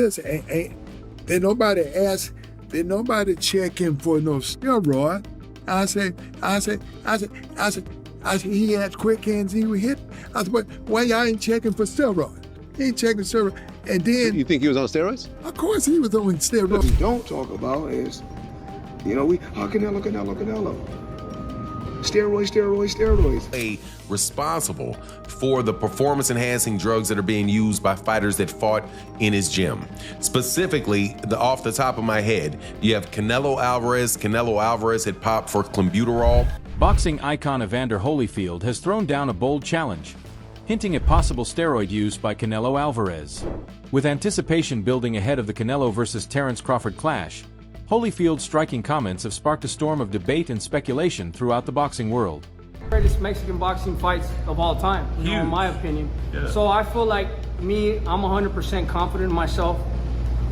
This did nobody ask, did nobody check him for no steroid? I said, he had quick hands, he would hit. I said, why y'all ain't checking for steroid? He ain't checking steroid. And then... You think he was on steroids? Of course he was on steroids. What we don't talk about is, Canelo. Steroids. Responsible for the performance-enhancing drugs that are being used by fighters that fought in his gym. Specifically, off the top of my head, you have Canelo Alvarez. Canelo Alvarez had popped for clenbuterol. Boxing icon Evander Holyfield has thrown down a bold challenge, hinting at possible steroid use by Canelo Alvarez. With anticipation building ahead of the Canelo versus Terence Crawford clash, Holyfield's striking comments have sparked a storm of debate and speculation throughout the boxing world. Greatest Mexican boxing fights of all time, in my opinion. Yeah. So I feel like I'm 100% confident in myself.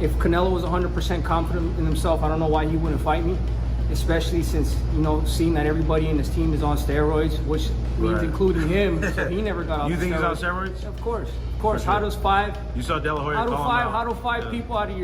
If Canelo was 100% confident in himself, I don't know why he wouldn't fight me, especially since, seeing that everybody in his team is on steroids, which means including him, so he never got off You the think steroids. he's on steroids? Of course. How does five? You saw De La Hoya How do five people out of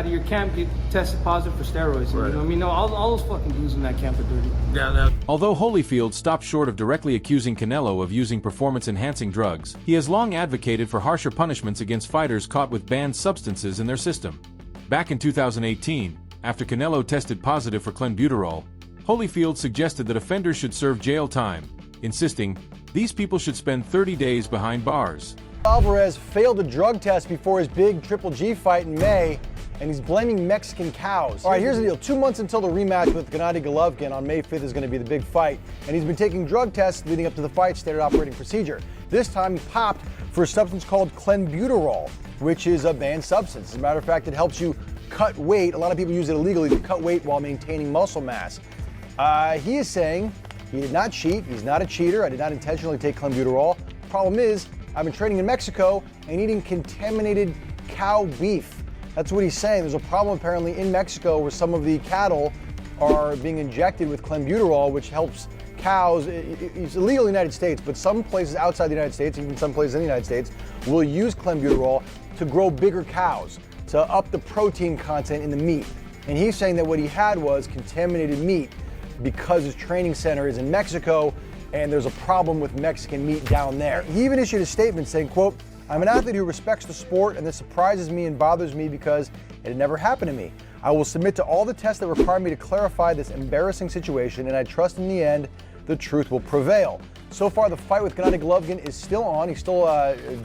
your camp get tested positive for steroids? Right. You know what I mean? No, all those fucking dudes in that camp are dirty. Yeah. Although Holyfield stopped short of directly accusing Canelo of using performance-enhancing drugs, he has long advocated for harsher punishments against fighters caught with banned substances in their system. Back in 2018, after Canelo tested positive for clenbuterol, Holyfield suggested that offenders should serve jail time, insisting these people should spend 30 days behind bars. Alvarez failed a drug test before his big Triple G fight in May, and he's blaming Mexican cows. All right, here's the deal. 2 months until the rematch with Gennady Golovkin on May 5th is going to be the big fight, and he's been taking drug tests leading up to the fight, standard operating procedure. This time he popped for a substance called clenbuterol, which is a banned substance. As a matter of fact, it helps you cut weight. A lot of people use it illegally to cut weight while maintaining muscle mass. He is saying he did not cheat. He's not a cheater. I did not intentionally take clenbuterol. Problem is, I've been training in Mexico and eating contaminated cow beef. That's what he's saying. There's a problem apparently in Mexico where some of the cattle are being injected with clenbuterol, which helps cows. It's illegal in the United States, but some places outside the United States, even some places in the United States, will use clenbuterol to grow bigger cows, to up the protein content in the meat. And he's saying that what he had was contaminated meat because his training center is in Mexico and there's a problem with Mexican meat down there. He even issued a statement saying, quote, "I'm an athlete who respects the sport, and this surprises me and bothers me because it had never happened to me. I will submit to all the tests that require me to clarify this embarrassing situation, and I trust in the end the truth will prevail." So far, the fight with Gennady Golovkin is still on. He's still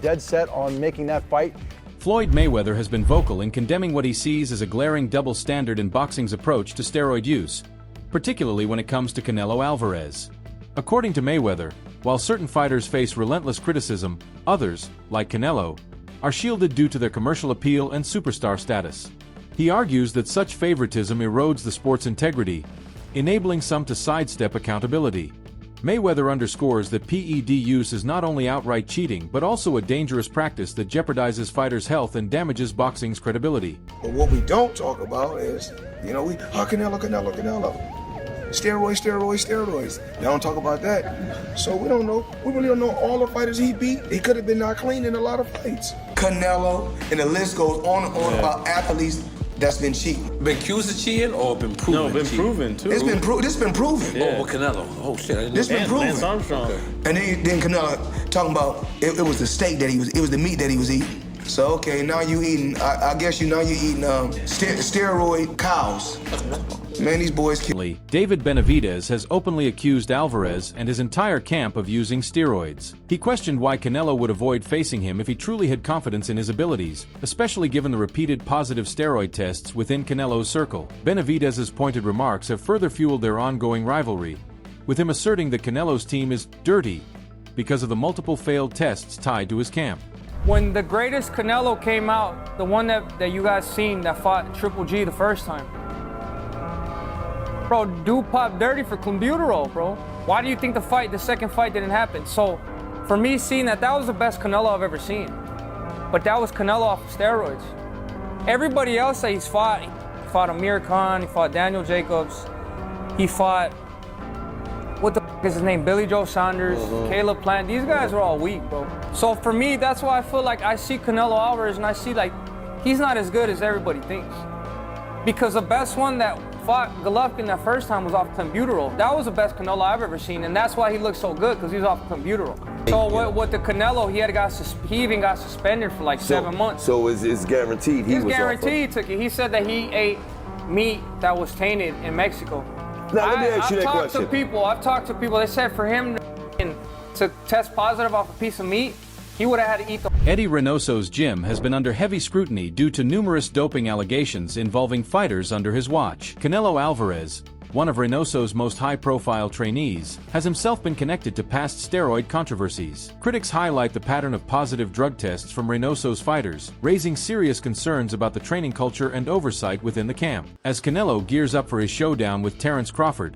dead set on making that fight. Floyd Mayweather has been vocal in condemning what he sees as a glaring double standard in boxing's approach to steroid use, particularly when it comes to Canelo Alvarez. According to Mayweather, while certain fighters face relentless criticism, others, like Canelo, are shielded due to their commercial appeal and superstar status. He argues that such favoritism erodes the sport's integrity, enabling some to sidestep accountability. Mayweather underscores that PED use is not only outright cheating but also a dangerous practice that jeopardizes fighters' health and damages boxing's credibility. But what we don't talk about is, Canelo. Steroids. They don't talk about that. So we don't know. We really don't know all the fighters he beat. He could have been not clean in a lot of fights. Canelo, and the list goes on and on about athletes that's been cheating. Been accused of cheating or been proven? No, been proven too. This been proven. Yeah. Oh, with Canelo. Oh shit. This been proven. Lance Armstrong. Okay. And then Canelo talking about it was the steak that it was the meat that he was eating. So okay, now you eating. I guess you're eating steroid cows. Man, these boys kill. David Benavidez has openly accused Alvarez and his entire camp of using steroids. He questioned why Canelo would avoid facing him if he truly had confidence in his abilities, especially given the repeated positive steroid tests within Canelo's circle. Benavidez's pointed remarks have further fueled their ongoing rivalry, with him asserting that Canelo's team is dirty because of the multiple failed tests tied to his camp. When the greatest Canelo came out, the one that you guys seen that fought Triple G the first time, bro, dude popped dirty for clenbuterol, bro. Why do you think the second fight didn't happen? So, for me, seeing that was the best Canelo I've ever seen. But that was Canelo off of steroids. Everybody else that he fought Amir Khan, he fought Daniel Jacobs, he fought, what the f is his name, Billy Joe Saunders, Caleb Plant. These guys are all weak, bro. So for me, that's why I feel like I see Canelo Alvarez and I see like, he's not as good as everybody thinks. Because the best one that fought Golovkin that first time was off clenbuterol. That was the best Canelo I've ever seen, and that's why he looked so good, because he was off clenbuterol. So with the Canelo, he even got suspended for like 7 months. So it's guaranteed he was guaranteed off he took it. He said that he ate meat that was tainted in Mexico. Now let me ask you that question. I've talked to people, they said for him to test positive off a piece of meat, he would have had to eat the... Eddie Reynoso's gym has been under heavy scrutiny due to numerous doping allegations involving fighters under his watch. Canelo Alvarez, one of Reynoso's most high-profile trainees, has himself been connected to past steroid controversies. Critics highlight the pattern of positive drug tests from Reynoso's fighters, raising serious concerns about the training culture and oversight within the camp. As Canelo gears up for his showdown with Terence Crawford,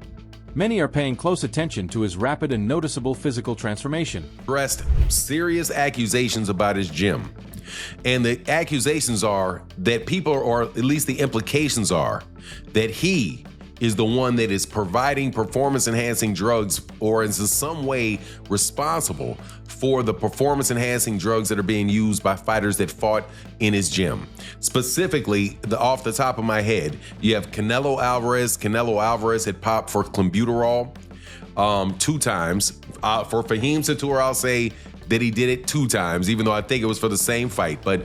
many are paying close attention to his rapid and noticeable physical transformation. Addressed serious accusations about his gym. And the accusations are that people, or at least the implications are, that he is the one that is providing performance-enhancing drugs or is in some way responsible for the performance-enhancing drugs that are being used by fighters that fought in his gym. Specifically, off the top of my head, you have Canelo Alvarez. Canelo Alvarez had popped for clenbuterol 2 times. For Fahim Satur, I'll say that he did it 2 times, even though I think it was for the same fight. But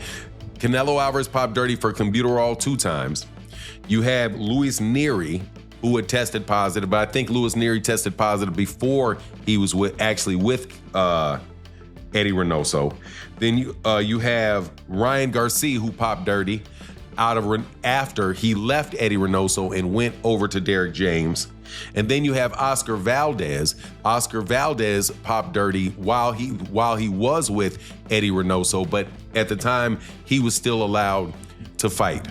Canelo Alvarez popped dirty for clenbuterol 2 times. You have Luis Nery, who had tested positive, but I think Luis Nery tested positive before he was actually with Eddie Reynoso. Then you have Ryan Garcia, who popped dirty after he left Eddie Reynoso and went over to Derek James. And then you have Oscar Valdez. Oscar Valdez popped dirty while he was with Eddie Reynoso, but at the time he was still allowed to fight.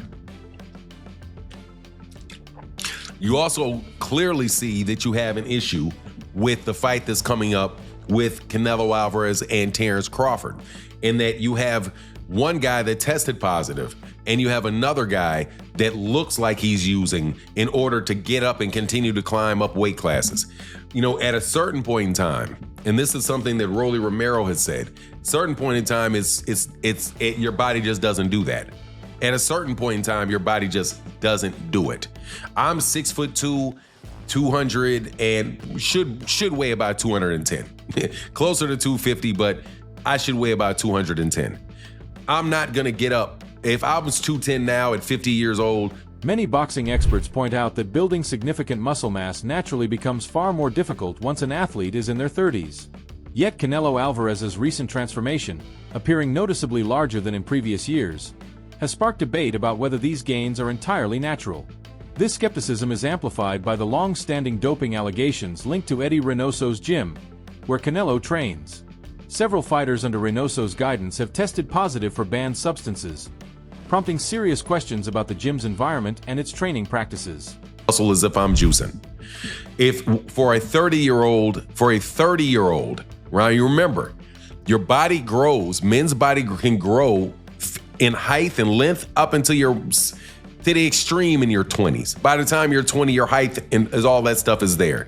You also clearly see that you have an issue with the fight that's coming up with Canelo Alvarez and Terence Crawford, in that you have one guy that tested positive and you have another guy that looks like he's using in order to get up and continue to climb up weight classes. You know, at a certain point in time, and this is something that Rolly Romero has said, certain point in time your body just doesn't do that. At a certain point in time, your body just doesn't do it. I'm 6'2", 200, and should weigh about 210. Closer to 250, but I should weigh about 210. I'm not gonna get up. If I was 210 now at 50 years old. Many boxing experts point out that building significant muscle mass naturally becomes far more difficult once an athlete is in their 30s. Yet Canelo Alvarez's recent transformation, appearing noticeably larger than in previous years, has sparked debate about whether these gains are entirely natural. This skepticism is amplified by the long-standing doping allegations linked to Eddie Reynoso's gym, where Canelo trains. Several fighters under Reynoso's guidance have tested positive for banned substances, prompting serious questions about the gym's environment and its training practices. Muscle as if I'm juicing. If for a 30-year-old, right? You remember, your body grows. Men's body can grow in height and length up until to the extreme in your 20s. By the time you're 20, your height and all that stuff is there,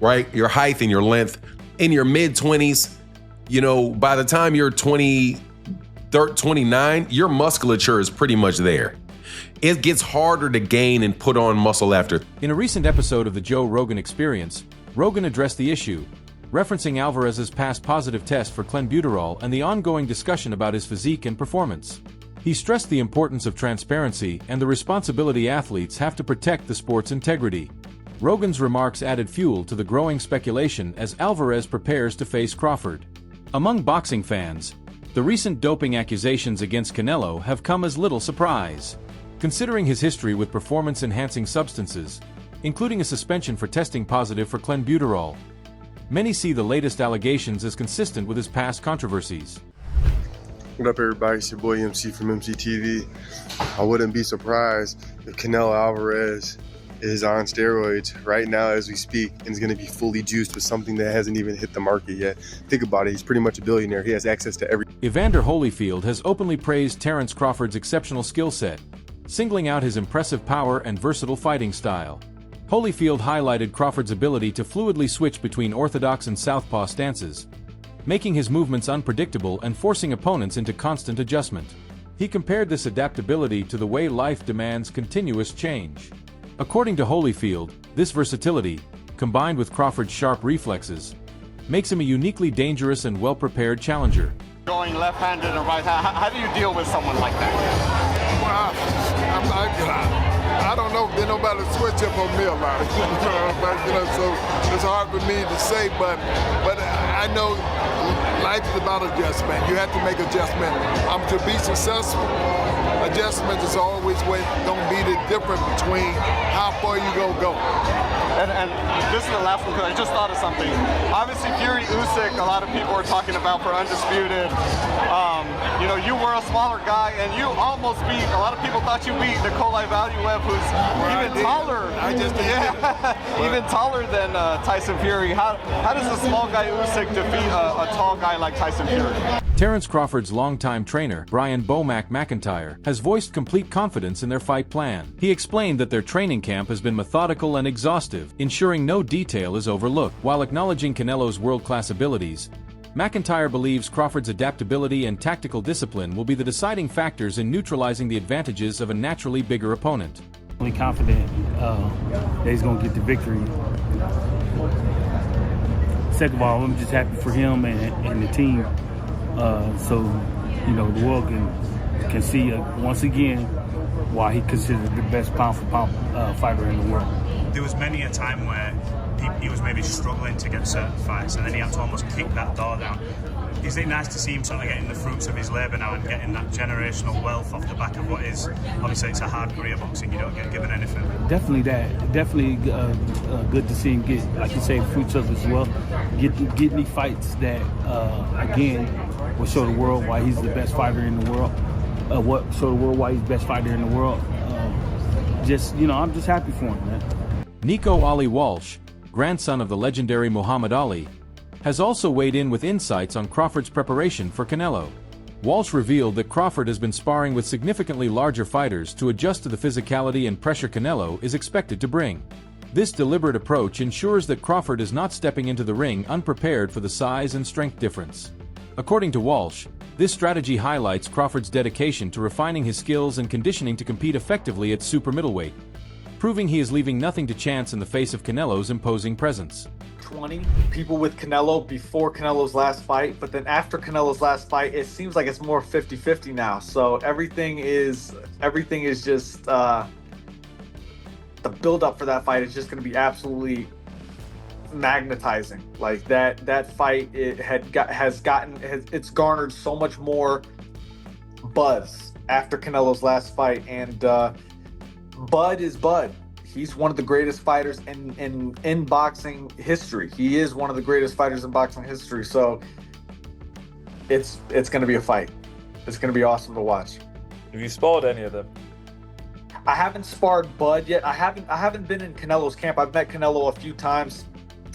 right? Your height and your length. In your mid-20s, you know, by the time you're 29, your musculature is pretty much there. It gets harder to gain and put on muscle after. In a recent episode of the Joe Rogan Experience, Rogan addressed the issue, referencing Alvarez's past positive test for clenbuterol and the ongoing discussion about his physique and performance. He stressed the importance of transparency and the responsibility athletes have to protect the sport's integrity. Rogan's remarks added fuel to the growing speculation as Alvarez prepares to face Crawford. Among boxing fans, the recent doping accusations against Canelo have come as little surprise, considering his history with performance-enhancing substances, including a suspension for testing positive for clenbuterol. Many see the latest allegations as consistent with his past controversies. What up, everybody? It's your boy MC from MCTV. I wouldn't be surprised if Canelo Alvarez is on steroids right now as we speak and is going to be fully juiced with something that hasn't even hit the market yet. Think about it. He's pretty much a billionaire. He has access to every... Evander Holyfield has openly praised Terence Crawford's exceptional skill set, singling out his impressive power and versatile fighting style. Holyfield highlighted Crawford's ability to fluidly switch between orthodox and southpaw stances, making his movements unpredictable and forcing opponents into constant adjustment. He compared this adaptability to the way life demands continuous change. According to Holyfield, this versatility, combined with Crawford's sharp reflexes, makes him a uniquely dangerous and well-prepared challenger. Going left-handed and right-handed, how do you deal with someone like that? Well, I don't know. There's nobody to switch up on me a lot. So it's hard for me to say, but I know life is about adjustment. You have to make adjustment. To be successful, adjustment is always going to be the difference between how far you going to go. And this is the last one because I just thought of something. Obviously, Fury Usyk, a lot of people are talking about for undisputed. You know, you were a smaller guy, and you almost beat. A lot of people thought you beat Nikolai Valuev, who's even taller. I just did. Even taller than Tyson Fury. How does a small guy Usyk defeat a tall guy like Tyson Fury? Terence Crawford's longtime trainer, Brian Bomac McIntyre, has voiced complete confidence in their fight plan. He explained that their training camp has been methodical and exhaustive, ensuring no detail is overlooked. While acknowledging Canelo's world-class abilities, McIntyre believes Crawford's adaptability and tactical discipline will be the deciding factors in neutralizing the advantages of a naturally bigger opponent. I'm confident that he's going to get the victory. Second of all, I'm just happy for him and the team. So, you know, the world can see once again why he considered the best pound-for-pound fighter in the world. There was many a time where he was maybe struggling to get certain fights, and then he had to almost kick that door down. Is it nice to see him sort of getting the fruits of his labour now and getting that generational wealth off the back of what is, obviously it's a hard career boxing, you don't get given anything. Definitely that. Definitely good to see him get, like you say, fruits of his wealth. Get me fights that, again, will show the world why he's the best fighter in the world. Show the world why he's the best fighter in the world. I'm just happy for him, man. Nico Ali Walsh, grandson of the legendary Muhammad Ali, has also weighed in with insights on Crawford's preparation for Canelo. Walsh revealed that Crawford has been sparring with significantly larger fighters to adjust to the physicality and pressure Canelo is expected to bring. This deliberate approach ensures that Crawford is not stepping into the ring unprepared for the size and strength difference. According to Walsh, this strategy highlights Crawford's dedication to refining his skills and conditioning to compete effectively at super middleweight, proving he is leaving nothing to chance in the face of Canelo's imposing presence. 20 people with Canelo before Canelo's last fight, but then after Canelo's last fight, it seems like it's more 50-50 now. So everything is just the build-up for that fight is just going to be absolutely magnetizing. Like that fight, it's garnered so much more buzz after Canelo's last fight, and Bud is Bud. He's one of the greatest fighters in boxing history. He is one of the greatest fighters in boxing history. So it's going to be a fight. It's going to be awesome to watch. Have you sparred any of them? I haven't sparred Bud yet. I haven't been in Canelo's camp. I've met Canelo a few times.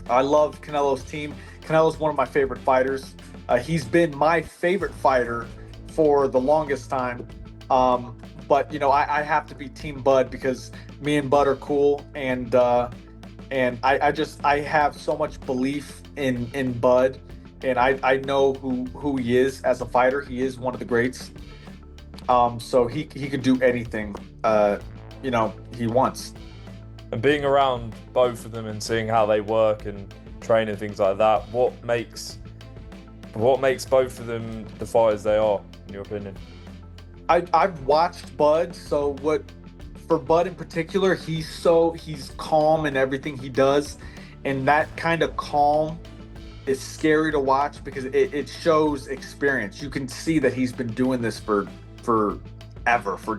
I love Canelo's team. Canelo's one of my favorite fighters. He's been my favorite fighter for the longest time. But, you know, I have to be Team Bud because me and Bud are cool, and I have so much belief in Bud, and I know who he is as a fighter. He is one of the greats. So he could do anything, he wants. And being around both of them and seeing how they work and train and things like that, what makes both of them the fighters they are, in your opinion? I've watched Bud, so for Bud in particular, he's calm in everything he does, and that kind of calm is scary to watch because it shows experience. You can see that he's been doing this for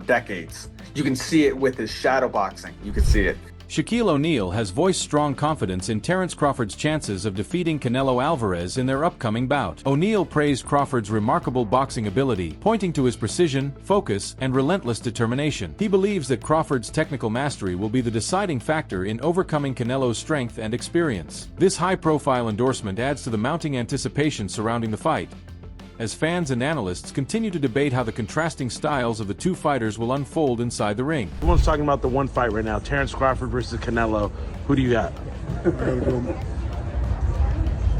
decades. You can see it with his shadow boxing. You can see it. Shaquille O'Neal has voiced strong confidence in Terence Crawford's chances of defeating Canelo Alvarez in their upcoming bout. O'Neal praised Crawford's remarkable boxing ability, pointing to his precision, focus, and relentless determination. He believes that Crawford's technical mastery will be the deciding factor in overcoming Canelo's strength and experience. This high-profile endorsement adds to the mounting anticipation surrounding the fight, as fans and analysts continue to debate how the contrasting styles of the two fighters will unfold inside the ring. Everyone's talking about the one fight right now, Terence Crawford versus Canelo. Who do you got?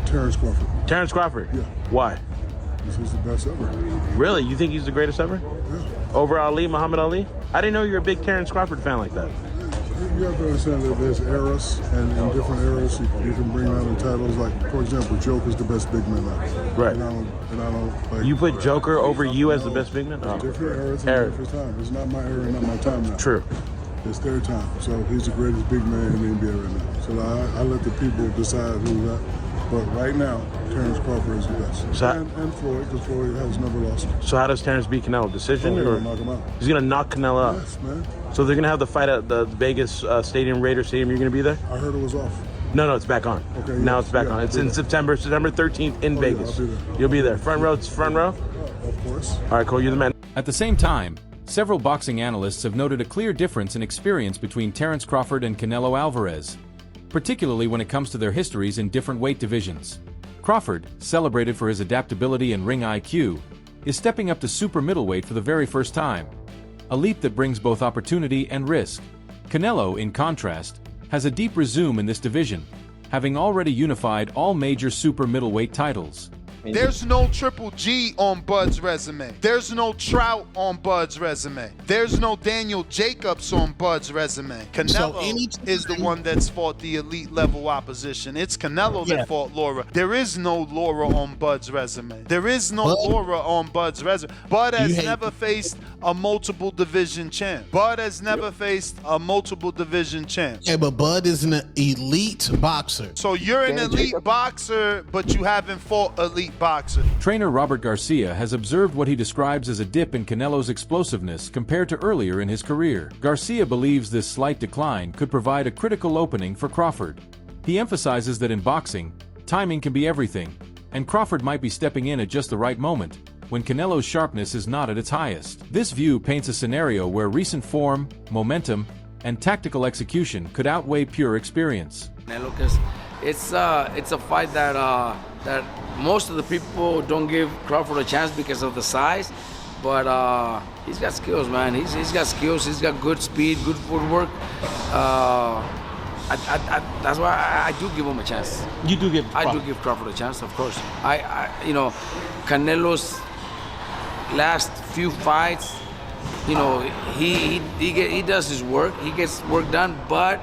Terence Crawford. Terence Crawford? Yeah. Why? This is the best ever. Really? You think he's the greatest ever? Yeah. Over Ali, Muhammad Ali? I didn't know you were a big Terence Crawford fan like that. You have to understand that there's eras, and in different eras, you can bring out in titles. Like, for example, Joker's the best big man ever. Right. And I don't like. You put Joker over you as the best big man? Oh. Different eras and different time. It's not my era, not my time now. True. It's their time. So he's the greatest big man in the NBA right now. So I let the people decide who's that. But right now, Terence Crawford is the best. So and Floyd, because Floyd has never lost. So how does Terence beat Canelo? Decision? He's or gonna knock him out. He's going to knock Canelo out? Yes, man. So they're going to have the fight at the Vegas Stadium, Raider Stadium. You're going to be there? I heard it was off. No, it's back on. Okay. Now yes, it's back on. It's in September 13th in Vegas. Yeah, I'll be there. You'll be there. Front row? Of course. All right, cool. You're the man. At the same time, several boxing analysts have noted a clear difference in experience between Terence Crawford and Canelo Alvarez, particularly when it comes to their histories in different weight divisions. Crawford, celebrated for his adaptability and ring IQ, is stepping up to super middleweight for the very first time, a leap that brings both opportunity and risk. Canelo, in contrast, has a deep resume in this division, having already unified all major super middleweight titles. There's no Triple G on Bud's resume. There's no Trout on Bud's resume. There's no Daniel Jacobs on Bud's resume. Canelo is the one that's fought the elite level opposition. It's Canelo that fought Laura. There is no Laura on Bud's resume. There is no Laura on Bud's resume. Bud has never faced a multiple division champ. Bud has never faced a multiple division champ. Yeah, but Bud is an elite boxer. So you're an elite boxer, but you haven't fought elite boxer. Trainer Robert Garcia has observed what he describes as a dip in Canelo's explosiveness compared to earlier in his career. Garcia believes this slight decline could provide a critical opening for Crawford. He emphasizes that in boxing, timing can be everything, and Crawford might be stepping in at just the right moment, when Canelo's sharpness is not at its highest. This view paints a scenario where recent form, momentum, and tactical execution could outweigh pure experience. Because it's a fight that most of the people don't give Crawford a chance because of the size, but he's got skills, man. He's got skills. He's got good speed, good footwork. That's why I do give him a chance. You do give? I do give Crawford a chance, of course. Canelo's last few fights, he does his work. He gets work done, but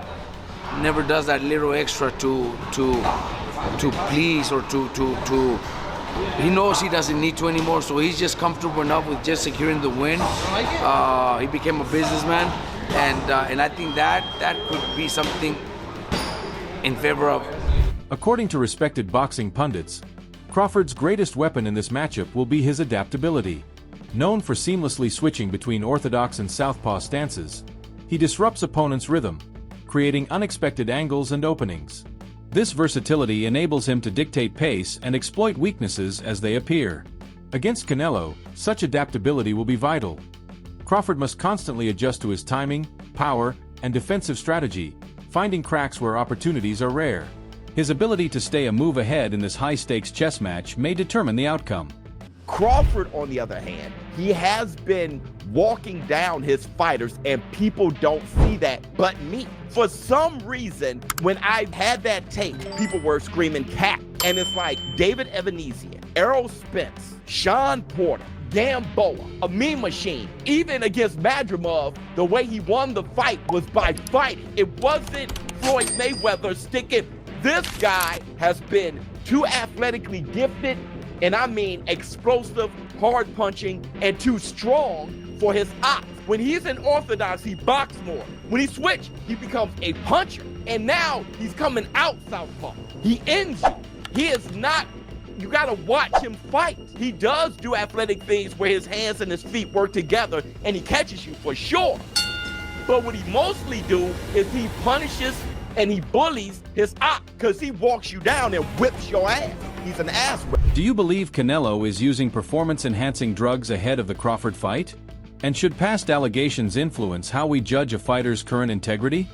never does that little extra to please or to he knows he doesn't need to anymore, so he's just comfortable enough with just securing the win. He became a businessman, and I think that could be something in favor of. According to respected boxing pundits, Crawford's greatest weapon in this matchup will be his adaptability. Known for seamlessly switching between orthodox and southpaw stances, he disrupts opponents' rhythm, creating unexpected angles and openings. This versatility enables him to dictate pace and exploit weaknesses as they appear. Against Canelo, such adaptability will be vital. Crawford must constantly adjust to his timing, power, and defensive strategy, finding cracks where opportunities are rare. His ability to stay a move ahead in this high-stakes chess match may determine the outcome. Crawford, on the other hand, he has been walking down his fighters, and people don't see that but me. For some reason, when I had that tape, people were screaming cap. And it's like David Evanesian, Errol Spence, Sean Porter, Gamboa, a meme machine. Even against Madrimov, the way he won the fight was by fighting. It wasn't Floyd Mayweather sticking. This guy has been too athletically gifted, and I mean explosive, hard punching, and too strong for his ops. When he's in orthodox, he boxes more. When he switches, he becomes a puncher. And now he's coming out southpaw. He ends you. He is not, you gotta watch him fight. He does do athletic things where his hands and his feet work together and he catches you for sure. But what he mostly do is he punishes and he bullies his op because he walks you down and whips your ass. He's an ass whip. Do you believe Canelo is using performance-enhancing drugs ahead of the Crawford fight? And should past allegations influence how we judge a fighter's current integrity?